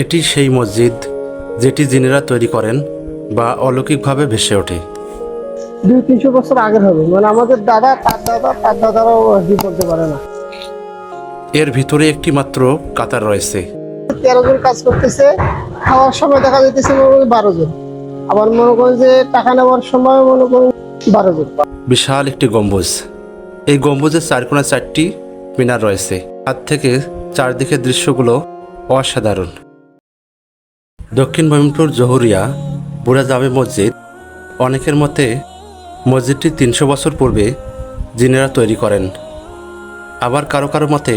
এটি সেই মসজিদ যেটি জিনেরা তৈরি করেন বা অলৌকিকভাবে ভেসে ওঠে। 200-300 বছর আগের হবে, মানে আমাদের দাদা তার দাদারাও বলতে পারে না। এর ভিতরে একটি মাত্র কাতার রয়েছে। 13 জন কাজ করতেছে, খাওয়ার সময় দেখা যাইতেছে 12 জন, আবার মনে করেন যে টাকা নেওয়ার সময় মনে করেন 12 জন। বিশাল একটি গম্বুজ। এই গম্বুজের চারকোনায় 4টি মিনার রয়েছে। হাত থেকে চারদিকের দৃশ্যগুলো অসাধারণ। দক্ষিণ মহিমপুর জহুরিয়া বুড়া জামে মসজিদ। অনেকের মতে মসজিদটি 300 বছর পূর্বে জিনেরা তৈরি করেন। আবার কারো কারো মতে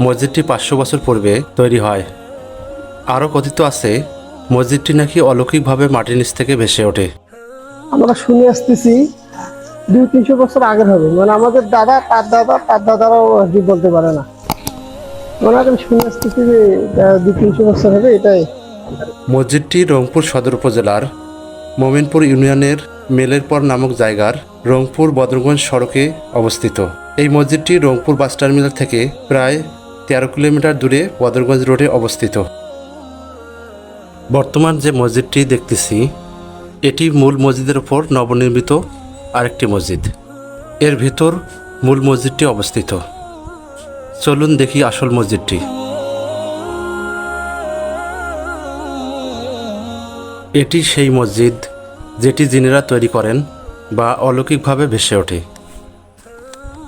মসজিদটি 500 বছর পূর্বে তৈরি হয়। আরও কথিত আছে মসজিদটি নাকি অলৌকিকভাবে মাটির নিচ থেকে ভেসে ওঠে। আমরা শুনে আসতেছি 200-300 বছর আগের হবে, মানে আমাদের দাদা তার দাদারাও বলতে পারে না। মানে আমি শুনে আসতেছি যে 200-300 বছর হবে এটাই। মসজিদটি রংপুর সদর উপজেলার মোমিনপুর ইউনিয়নের মেলেরপর নামক জায়গার রংপুর বদরগঞ্জ সড়কে অবস্থিত। এই মসজিদটি রংপুর বাস টার্মিনাল থেকে প্রায় 13 কিলোমিটার দূরে বদরগঞ্জ রোডে অবস্থিত। বর্তমান যে মসজিদটি দেখতেছি এটি মূল মসজিদের ওপর নবনির্মিত আরেকটি মসজিদ। এর ভিতর মূল মসজিদটি অবস্থিত। চলুন দেখি আসল মসজিদটি। এটি সেই মসজিদ যেটি জিনেরা তৈরি করেন বা অলৌকিকভাবে ভেসে ওঠে।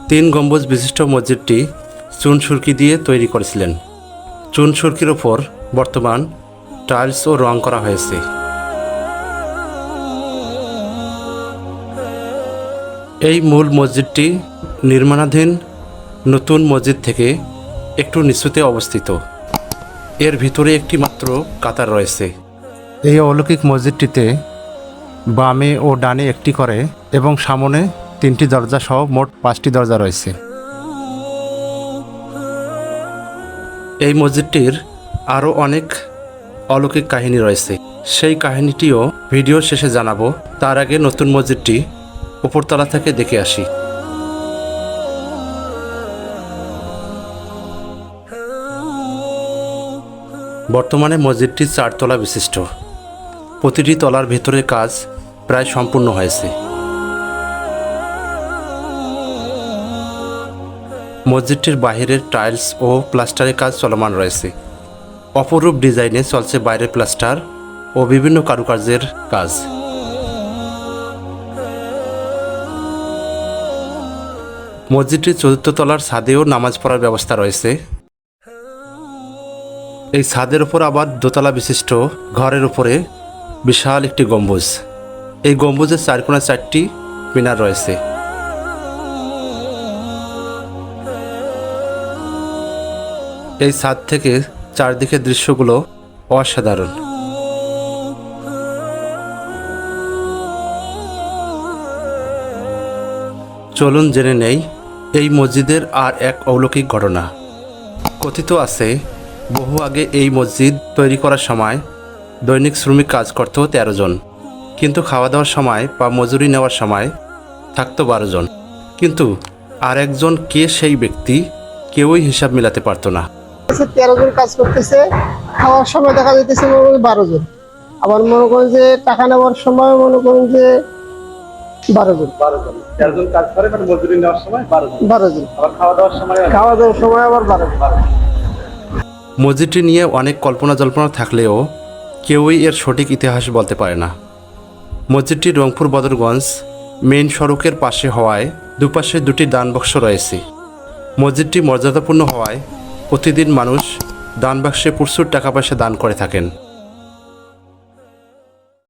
3 গম্বুজ বিশিষ্ট মসজিদটি চুন সুরকি দিয়ে তৈরি করেছিলেন। চুন সুরকির ওপর বর্তমান টাইলস ও রং করা হয়েছে। এই মূল মসজিদটি নির্মাণাধীন নতুন মসজিদ থেকে একটু নিচুতে অবস্থিত। এর ভিতরে একটি মাত্র কাতার রয়েছে। এই অলৌকিক মসজিদটিতে বামে ও ডানে একটি করে এবং সামনে 3টি দরজা সহ মোট 5টি দরজা রয়েছে। এই মসজিদটির আরও অনেক অলৌকিক কাহিনী রয়েছে। সেই কাহিনীটিও ভিডিও শেষে জানাবো। তার আগে নতুন মসজিদটি উপরতলা থেকে দেখে আসি। বর্তমানে মসজিদটি 4 তলা বিশিষ্ট। প্রতিটি তলার ভেতরের কাজ প্রায় সম্পূর্ণ হয়েছে। মসজিদটির বাহিরের টাইলস ও প্লাস্টারের কাজ চলমান রয়েছে। অপরূপ ডিজাইনে চলছে বাইরের প্লাস্টার ও বিভিন্ন কারুকার্যের কাজ। মসজিদটির 4র্থ তলার ছাদেও নামাজ পড়ার ব্যবস্থা রয়েছে। এই ছাদের উপর আবার দোতলা বিশিষ্ট ঘরের উপরে বিশাল একটি গম্বুজ। এই গম্বুজের চারকোনায় 4টি মিনার রয়েছে। এই ছাদ থেকে চারদিকের দৃশ্যগুলো অসাধারণ। চলুন জেনে নেই এই মসজিদের আর এক অলৌকিক ঘটনা। কথিত আছে বহু আগে এই মসজিদ তৈরি করার সময় দৈনিক শ্রমিক কাজ করত 13 জন, কিন্তু খাওয়া দাওয়ার সময় বা মজুরি নেওয়ার সময় থাকতো 12 জন। কিন্তু আর একজন কে সেই ব্যক্তি কেউই হিসাব মেলাতে পারতো না। 13 জন কাজ করতেছে, খাওয়ার সময় দেখা যাইতেছে 12 জন, আবার মনে করেন যে টাকা নেওয়ার সময় মনে করেন যে 12 জন। 13 জন কাজ করে, মানে মজুরি নেওয়ার সময় 12 জন, আবার খাওয়া দাওয়ার সময় আবার 12 জন। মসজিদটি নিয়ে অনেক কল্পনা জল্পনা থাকলেও কেউই এর সঠিক ইতিহাস বলতে পারে না। মসজিদটি রংপুর বদরগঞ্জ মেইন সড়কের পাশে হওয়ায় দুপাশে 2টি দান বাক্স রয়েছে। মসজিদটি মর্যাদাপূর্ণ হওয়ায় প্রতিদিন মানুষ দান বাক্সে প্রচুর টাকা পয়সা দান করে থাকেন।